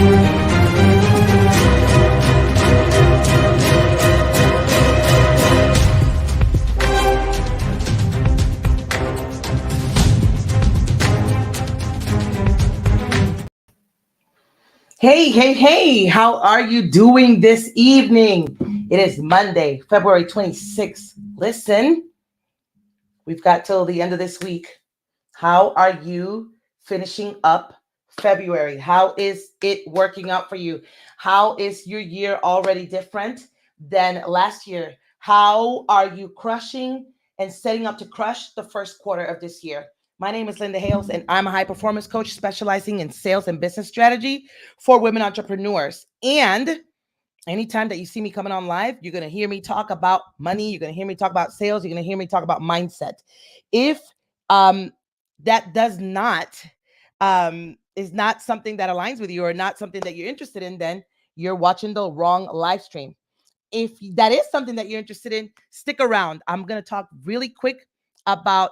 Hey, hey, hey, how are you doing this evening? It is Monday, February 26th. Listen, we've got till the end of this week. How are you finishing up February? How is it working out for you? How is your year already different than last year? How are you crushing and setting up to crush the first quarter of this year? My name is Linda Hales, and I'm a high performance coach specializing in sales and business strategy for women entrepreneurs. And anytime that you see me coming on live, you're going to hear me talk about money. You're going to hear me talk about sales. You're going to hear me talk about mindset. If um, that does not is not something that aligns with you or not something that you're interested in, then you're watching the wrong live stream. If that is something that you're interested in, stick around. I'm going to talk really quick about,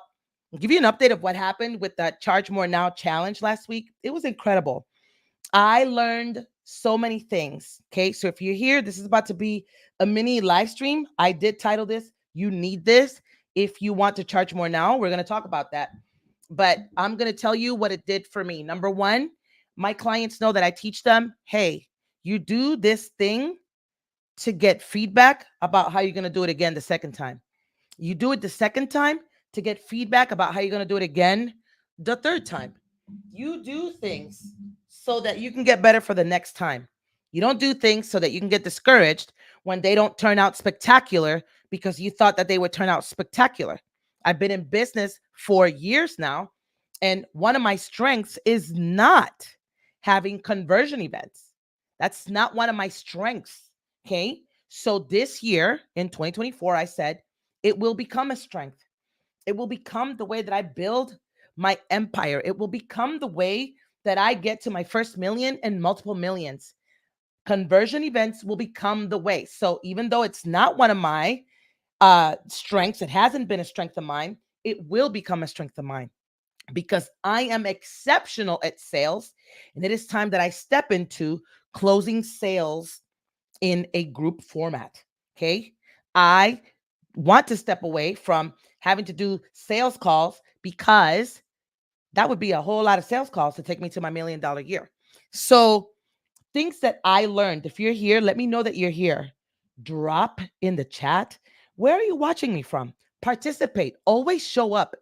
give you an update of what happened with the Charge More Now challenge last week. It was incredible. I learned so many things. Okay. So if you're here, this is about to be a mini live stream. I did title this, You Need This. If you want to charge more now, we're going to talk about that. But I'm going to tell you what it did for me. Number one, my clients know that I teach them, hey, you do this thing to get feedback about how you're going to do it again the second time. You do it the second time to get feedback about how you're going to do it again the third time. You do things so that you can get better for the next time. You don't do things so that you can get discouraged when they don't turn out spectacular because you thought that they would turn out spectacular. I've been in business for years now, and one of my strengths is not having conversion events. That's not one of my strengths. Okay. So this year in 2024, I said it will become a strength. It will become the way that I build my empire. It will become the way that I get to my first million and multiple millions. Conversion events will become the way. So even though it's not one of my strengths, it hasn't been a strength of mine, it will become a strength of mine because I am exceptional at sales. And it is time that I step into closing sales in a group format. Okay. I want to step away from having to do sales calls because that would be a whole lot of sales calls to take me to my $1 million year. So, things that I learned, if you're here, let me know that you're here. Drop in the chat. Where are you watching me from? Participate. Always show up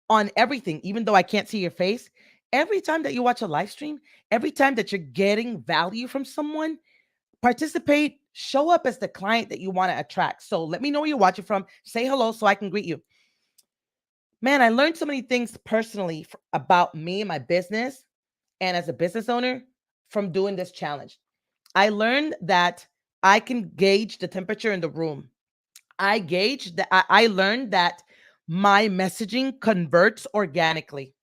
on everything, even though I can't see your face. Every time that you watch a live stream, every time that you're getting value from someone, participate, show up as the client that you want to attract. So let me know where you're watching from. Say hello so I can greet you. Man, I learned so many things personally about me and my business and as a business owner from doing this challenge. I learned that I can gauge the temperature in the room. I learned that my messaging converts organically,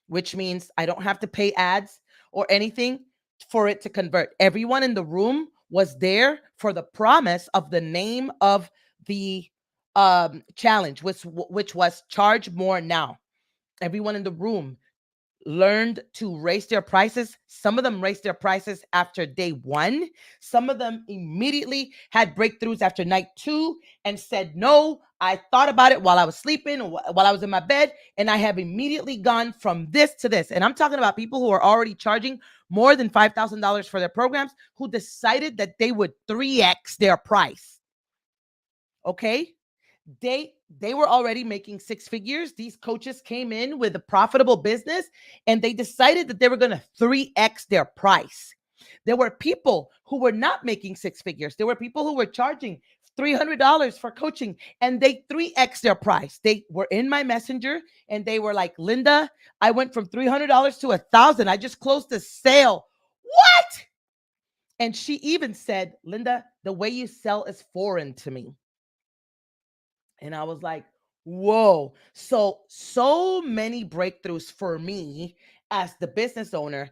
which means I don't have to pay ads or anything for it to convert. Everyone in the room was there for the promise of the name of the challenge, which was Charge More Now. Everyone in the room learned to raise their prices. Some of them raised their prices after day one. Some of them immediately had breakthroughs after night two and said, no, I thought about it while I was sleeping, while I was in my bed, and I have immediately gone from this to this. And I'm talking about people who are already charging more than $5,000 for their programs who decided that they would 3x their price. Okay? They were already making six figures. These coaches came in with a profitable business and they decided that they were going to 3x their price. There were people who were not making six figures. There were people who were charging $300 for coaching and they 3x their price. They were in my messenger and they were like, Linda, I went from $300 to $1,000. I just closed the sale. What? And she even said, Linda, the way you sell is foreign to me. And I was like, whoa. So many breakthroughs for me as the business owner.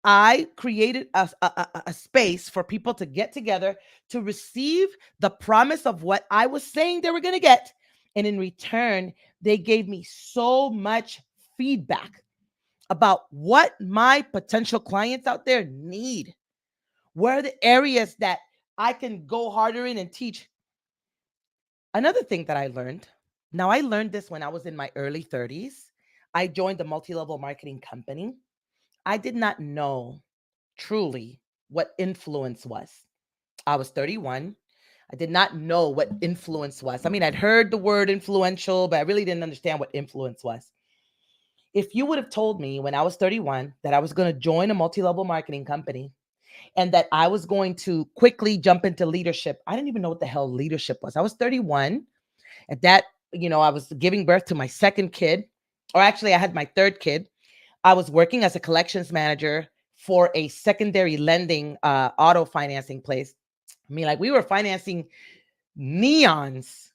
I created a space for people to get together to receive the promise of what I was saying they were going to get. And in return, they gave me so much feedback. about what my potential clients out there need. Where are the areas that I can go harder in and teach? Another thing that I learned, now I learned this when I was in my early 30s. I joined a multi-level marketing company. I did not know truly what influence was. I was 31. I did not know what influence was. I mean, I'd heard the word influential, but I really didn't understand what influence was. If you would have told me when I was 31 that I was going to join a multi-level marketing company and that I was going to quickly jump into leadership, I didn't even know what the hell leadership was. I was 31. At that, I was giving birth to my second kid, or actually, I had my third kid. I was working as a collections manager for a secondary lending auto financing place. I mean, like we were financing neons,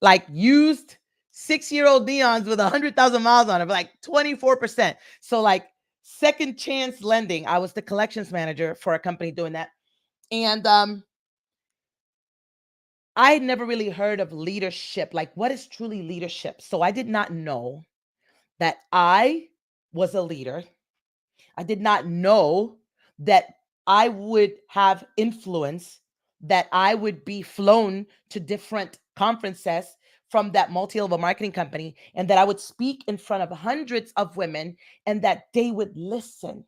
like used 6-year-old neons with 100,000 miles on it, like 24%. So like second chance lending. I was the collections manager for a company doing that. And I had never really heard of leadership. Like, what is truly leadership? So I did not know that I was a leader. I did not know that I would have influence, that I would be flown to different conferences from that multi-level marketing company, and that I would speak in front of hundreds of women and that they would listen.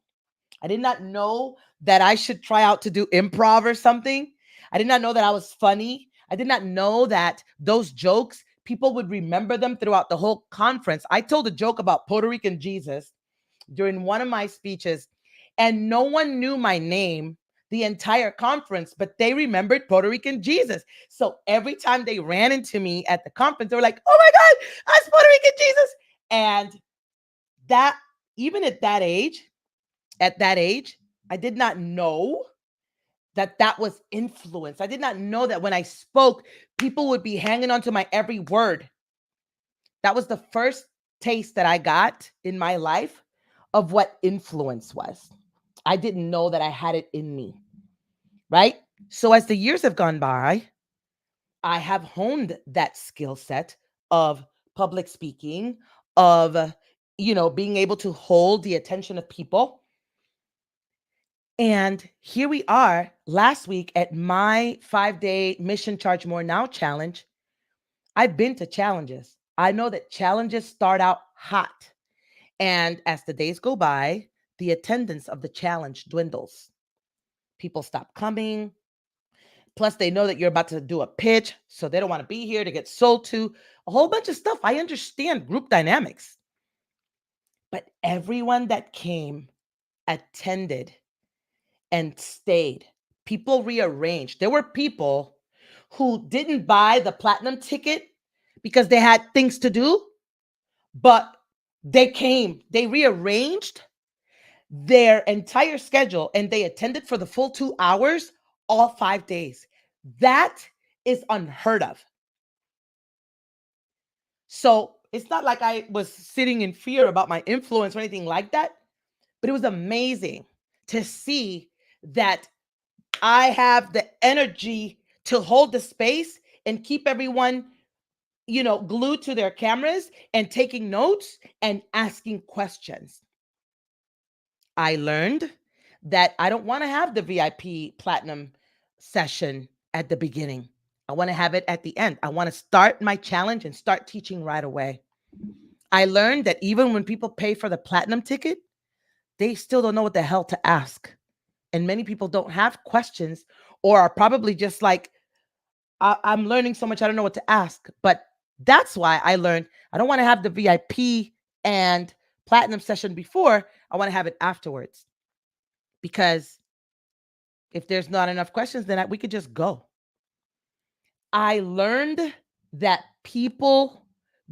I did not know that I should try out to do improv or something. I did not know that I was funny. I did not know that those jokes, people would remember them throughout the whole conference. I told a joke about Puerto Rican Jesus during one of my speeches, and no one knew my name the entire conference, but they remembered Puerto Rican Jesus. So every time they ran into me at the conference, they were like, "Oh my God, that's Puerto Rican Jesus." And that, even at that age, I did not know that that was influence. I did not know that when I spoke, people would be hanging on to my every word. That was the first taste that I got in my life of what influence was. I didn't know that I had it in me, right? So as the years have gone by, I have honed that skill set of public speaking, of, being able to hold the attention of people. And here we are last week at my 5-day Mission Charge More Now challenge. I've been to challenges. I know that challenges start out hot. And as the days go by, the attendance of the challenge dwindles. People stop coming. Plus, they know that you're about to do a pitch, so they don't want to be here to get sold to. A whole bunch of stuff. I understand group dynamics. But everyone that came attended and stayed. People rearranged. There were people who didn't buy the platinum ticket because they had things to do, but they came. They rearranged their entire schedule and they attended for the full 2 hours, all 5 days. That is unheard of. So it's not like I was sitting in fear about my influence or anything like that, but it was amazing to see that I have the energy to hold the space and keep everyone, glued to their cameras and taking notes and asking questions. I learned that I don't want to have the VIP platinum session at the beginning. I want to have it at the end. I want to start my challenge and start teaching right away. I learned that even when people pay for the platinum ticket, they still don't know what the hell to ask. And many people don't have questions or are probably just like, I'm learning so much, I don't know what to ask. But that's why I learned I don't want to have the VIP and platinum session before. I want to have it afterwards. Because if there's not enough questions, then we could just go. I learned that people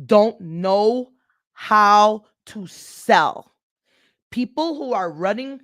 don't know how to sell. People who are running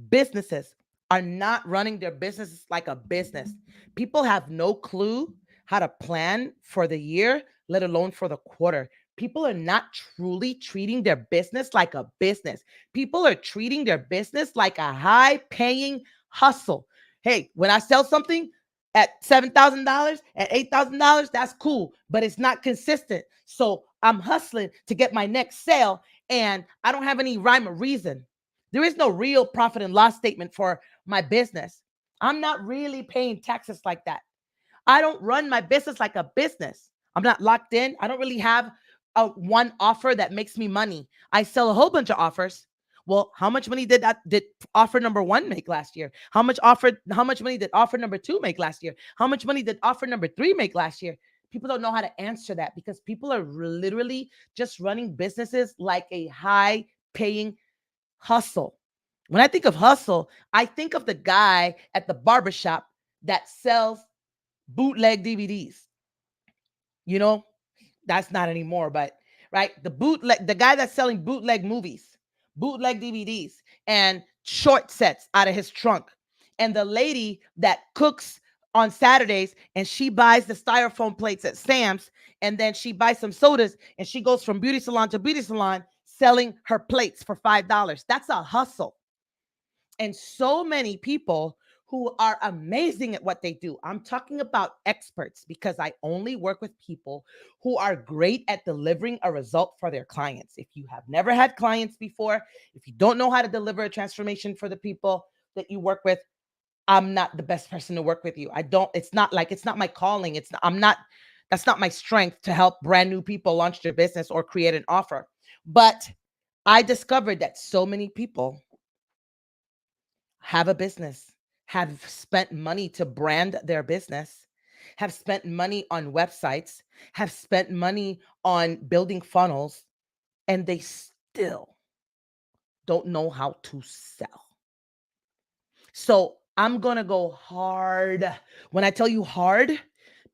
businesses are not running their businesses like a business. People have no clue how to plan for the year, let alone for the quarter. People are not truly treating their business like a business. People are treating their business like a high paying hustle. Hey, when I sell something at $7,000, at $8,000, that's cool, but it's not consistent. So I'm hustling to get my next sale. and I don't have any rhyme or reason. There is no real profit and loss statement for my business. I'm not really paying taxes like that. I don't run my business like a business. I'm not locked in. I don't really have a one offer that makes me money. I sell a whole bunch of offers. Well, how much money did offer number one make last year? How much money did offer number two make last year? How much money did offer number three make last year? People don't know how to answer that because people are literally just running businesses like a high paying hustle. When I think of hustle, I think of the guy at the barbershop that sells bootleg DVDs. You know, that's not anymore, but right, the guy that's selling bootleg movies, bootleg DVDs, and short sets out of his trunk, and the lady that cooks on Saturdays and she buys the styrofoam plates at Sam's, and then she buys some sodas and she goes from beauty salon to beauty salon selling her plates for $5. That's a hustle. And so many people who are amazing at what they do. I'm talking about experts because I only work with people who are great at delivering a result for their clients. If you have never had clients before, if you don't know how to deliver a transformation for the people that you work with, I'm not the best person to work with you. It's not my calling. That's not my strength to help brand new people launch their business or create an offer. But I discovered that so many people have a business, have spent money to brand their business, have spent money on websites, have spent money on building funnels, and they still don't know how to sell. So I'm going to go hard. When I tell you hard,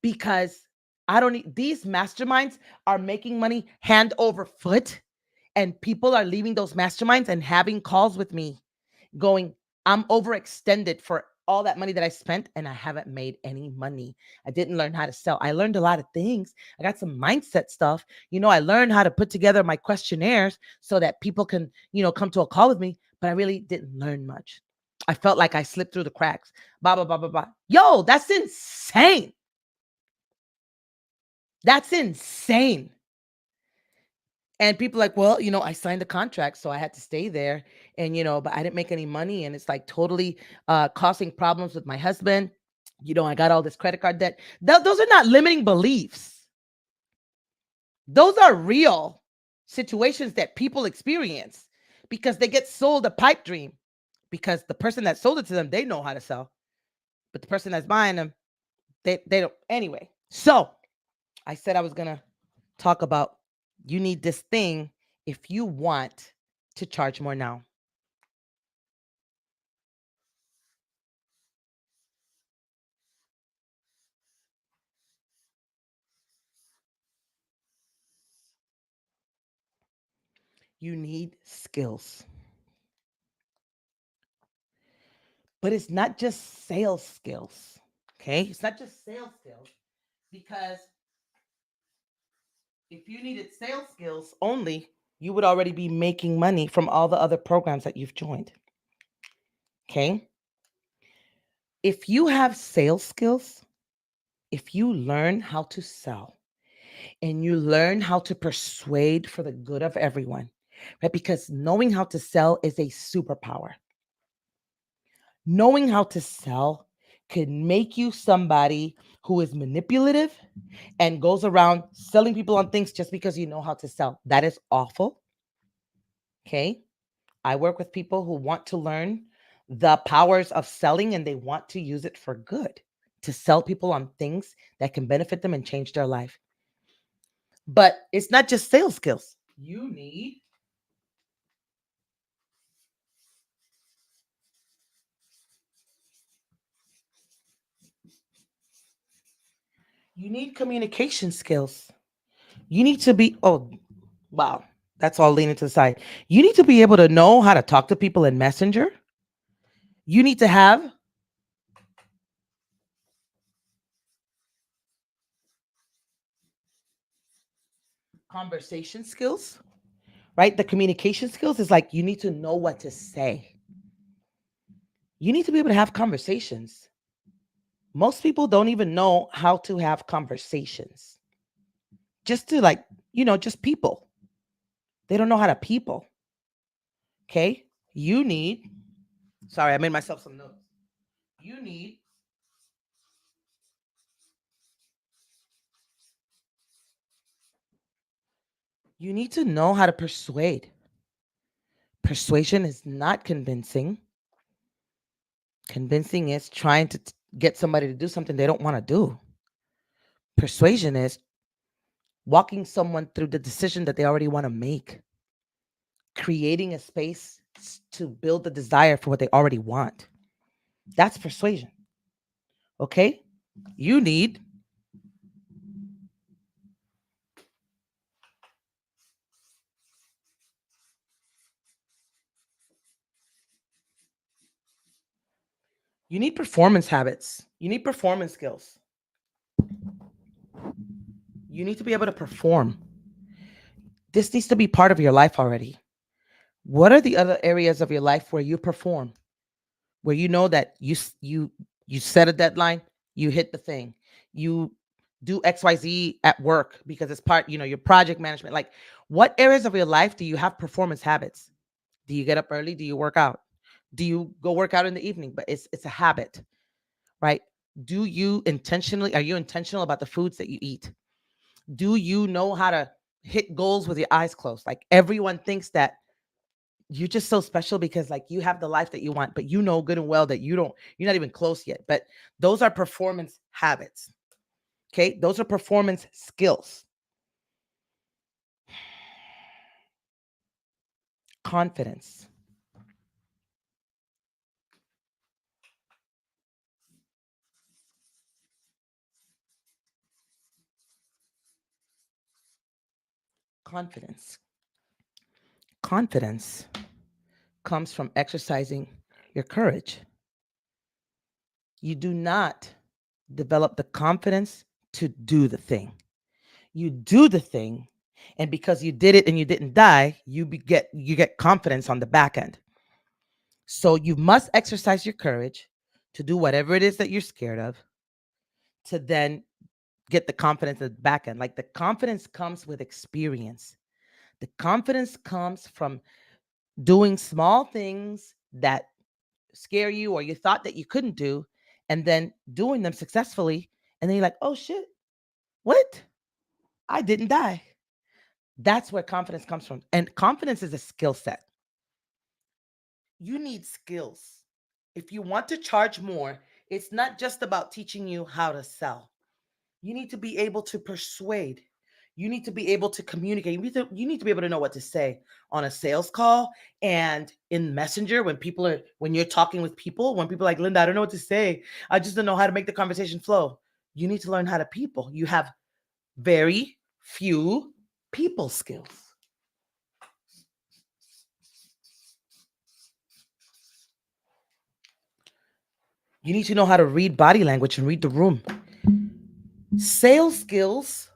because I don't need these masterminds are making money hand over foot, and people are leaving those masterminds and having calls with me going, I'm overextended for all that money that I spent and I haven't made any money. I didn't learn how to sell. I learned a lot of things. I got some mindset stuff. I learned how to put together my questionnaires so that people can, come to a call with me, but I really didn't learn much. I felt like I slipped through the cracks. Blah, blah, blah, blah, blah. Yo, that's insane. That's insane. And people like, well, I signed a contract, so I had to stay there. And, but I didn't make any money. And it's like totally causing problems with my husband. I got all this credit card debt. Those are not limiting beliefs. Those are real situations that people experience because they get sold a pipe dream because the person that sold it to them, they know how to sell. But the person that's buying them, they don't. Anyway, so I said I was going to talk about you need this thing if you want to charge more now. You need skills. But it's not just sales skills. Okay? It's not just sales skills because if you needed sales skills only, you would already be making money from all the other programs that you've joined. Okay? If you have sales skills, if you learn how to sell and you learn how to persuade for the good of everyone, right? Because knowing how to sell is a superpower. Knowing how to sell can make you somebody who is manipulative and goes around selling people on things just because you know how to sell. That is awful. Okay. I work with people who want to learn the powers of selling and they want to use it for good, to sell people on things that can benefit them and change their life. But it's not just sales skills. You need communication skills. You need to be, oh, wow, that's all leaning to the side. You need to be able to know how to talk to people in Messenger. You need to have conversation skills, right? The communication skills is like you need to know what to say. You need to be able to have conversations. Most people don't even know how to have conversations. Just to just people. They don't know how to people. Okay? Sorry, I made myself some notes. You need to know how to persuade. Persuasion is not convincing. Convincing is trying to get somebody to do something they don't want to do. Persuasion is walking someone through the decision that they already want to make, creating a space to build the desire for what they already want. That's persuasion. Okay? You need performance habits. You need performance skills. You need to be able to perform. This needs to be part of your life already. What are the other areas of your life where you perform? Where you know that you set a deadline, you hit the thing. You do XYZ at work because it's part, your project management. Like, what areas of your life do you have performance habits? Do you get up early? Do you work out? Do you go work out in the evening? But it's a habit, right? Are you intentional about the foods that you eat? Do you know how to hit goals with your eyes closed? Like, everyone thinks that you're just so special because, like, you have the life that you want, but you know good and well that you're not even close yet. But those are performance habits. Okay? Those are performance skills. Confidence. Confidence. Confidence comes from exercising your courage. You do not develop the confidence to do the thing. You do the thing, and because you did it and you didn't die, you get confidence on the back end. So you must exercise your courage to do whatever it is that you're scared of, to then get the confidence at the back end. Like, the confidence comes with experience. The confidence comes from doing small things that scare you or you thought that you couldn't do, and then doing them successfully. And then you're like, oh shit, what? I didn't die. That's where confidence comes from. And confidence is a skill set. You need skills. If you want to charge more, it's not just about teaching you how to sell. You need to be able to persuade. You need to be able to communicate. You need to be able to know what to say on a sales call and in Messenger when you're talking with people, when people are like, Linda, I don't know what to say. I just don't know how to make the conversation flow. You need to learn how to people. You have very few people skills. You need to know how to read body language and read the room. Sales skills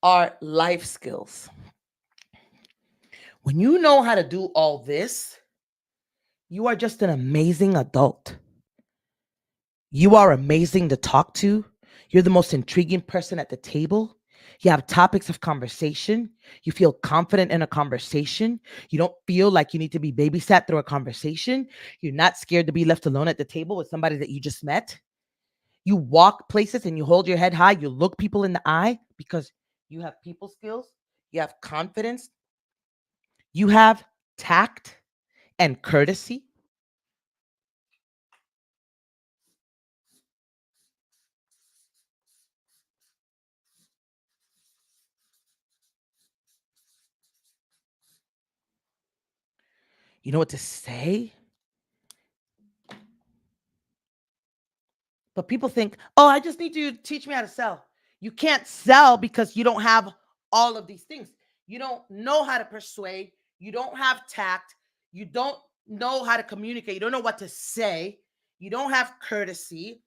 are life skills. When you know how to do all this, you are just an amazing adult. You are amazing to talk to. You're the most intriguing person at the table. You have topics of conversation. You feel confident in a conversation. You don't feel like you need to be babysat through a conversation. You're not scared to be left alone at the table with somebody that you just met. You walk places and you hold your head high. You look people in the eye because you have people skills. You have confidence. You have tact and courtesy. You know what to say. But people think, oh, I just need you to teach me how to sell. You can't sell because you don't have all of these things. You don't know how to persuade. You don't have tact. You don't know how to communicate. You don't know what to say. You don't have courtesy.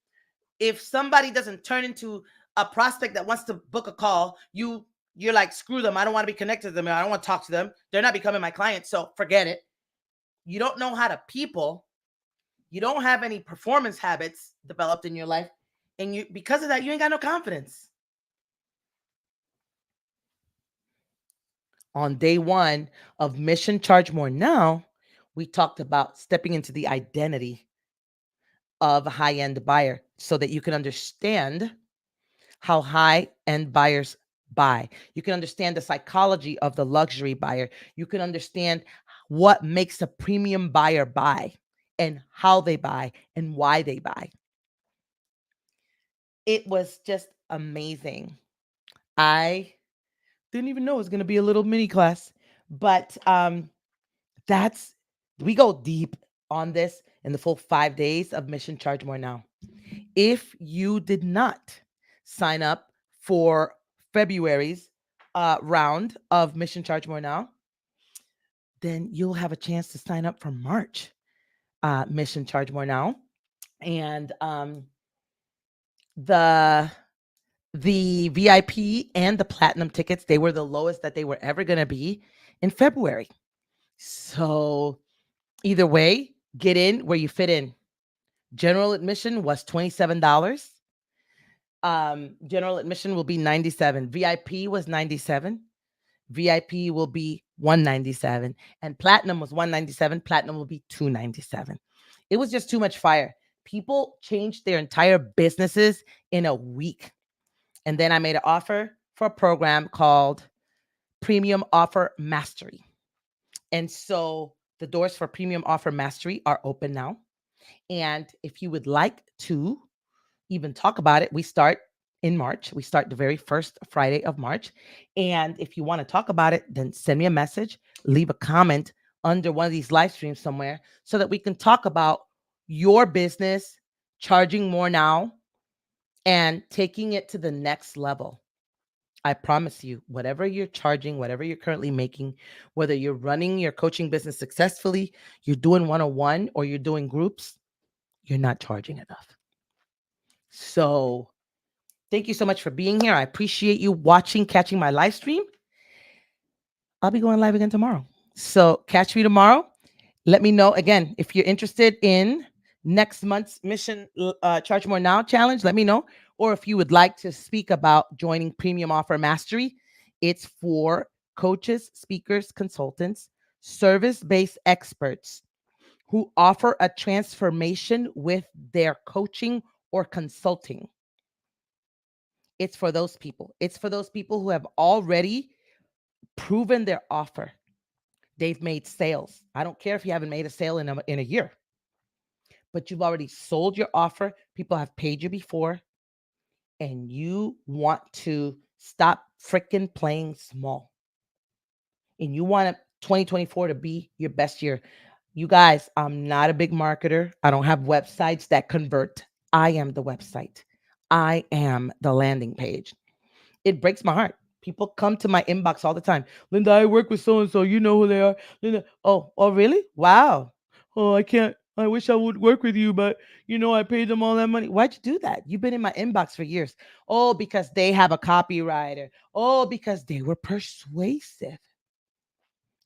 If somebody doesn't turn into a prospect that wants to book a call, you're like, screw them. I don't want to be connected to them. I don't want to talk to them. They're not becoming my client. So forget it. You don't know how to people. You don't have any performance habits developed in your life. And you, because of that, you ain't got no confidence. On day one of Mission Charge More Now, we talked about stepping into the identity of a high-end buyer so that you can understand how high-end buyers buy. You can understand the psychology of the luxury buyer. You can understand what makes a premium buyer buy and how they buy and why they buy. It was just amazing. I didn't even know it was going to be a little mini class, but that's we go deep on this in the full 5 days of Mission Charge More Now. If you did not sign up for February's round of Mission Charge More Now, then you'll have a chance to sign up for March Mission Charge More Now. And the VIP and the platinum tickets, they were the lowest that they were ever going to be in February. So either way, get in where you fit in. General admission was $27. General admission will be $97. VIP was $97. VIP will be $197, and platinum was $197. Platinum will be $297. It was just too much fire. People changed their entire businesses in a week. And then I made an offer for a program called Premium Offer Mastery. And so the doors for Premium Offer Mastery are open now. And if you would like to even talk about it, we start in March. We start the very first Friday of March. And if you want to talk about it, then send me a message, leave a comment under one of these live streams somewhere so that we can talk about your business, charging more now, and taking it to the next level. I promise you, whatever you're charging, whatever you're currently making, whether you're running your coaching business successfully, you're doing one-on-one, or you're doing groups, you're not charging enough. So thank you so much for being here. I appreciate you watching, catching my live stream. I'll be going live again tomorrow. So catch me tomorrow. Let me know again if you're interested in next month's Mission Charge More Now challenge. Let me know. Or if you would like to speak about joining Premium Offer Mastery, it's for coaches, speakers, consultants, service-based experts who offer a transformation with their coaching or consulting. It's for those people. It's for those people who have already proven their offer. They've made sales. I don't care if you haven't made a sale in a year, but you've already sold your offer. People have paid you before, and you want to stop freaking playing small. And you want 2024 to be your best year. You guys, I'm not a big marketer. I don't have websites that convert. I am the website. I am the landing page. It breaks my heart. People come to my inbox all the time. Linda, I work with so-and-so. You know who they are. Linda, oh, really? Wow. Oh, I can't. I wish I would work with you, but I paid them all that money. Why'd you do that? You've been in my inbox for years. Oh, because they have a copywriter. Oh, because they were persuasive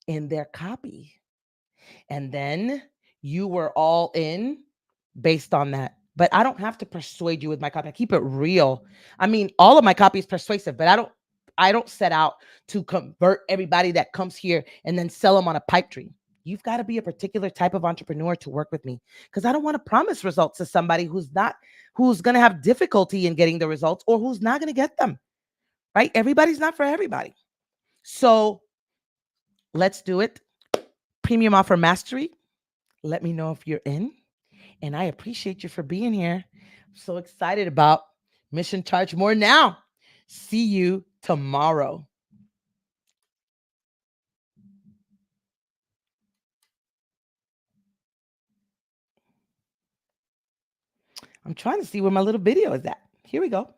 in their copy. And then you were all in based on that. But I don't have to persuade you with my copy. I keep it real. I mean, all of my copy is persuasive, but I don't set out to convert everybody that comes here and then sell them on a pipe dream. You've got to be a particular type of entrepreneur to work with me, because I don't want to promise results to somebody who's going to have difficulty in getting the results, or who's not going to get them, right? Everybody's not for everybody. So let's do it. Premium Offer Mastery. Let me know if you're in. And I appreciate you for being here. I'm so excited about Mission Charge More Now. See you tomorrow. I'm trying to see where my little video is at. Here we go.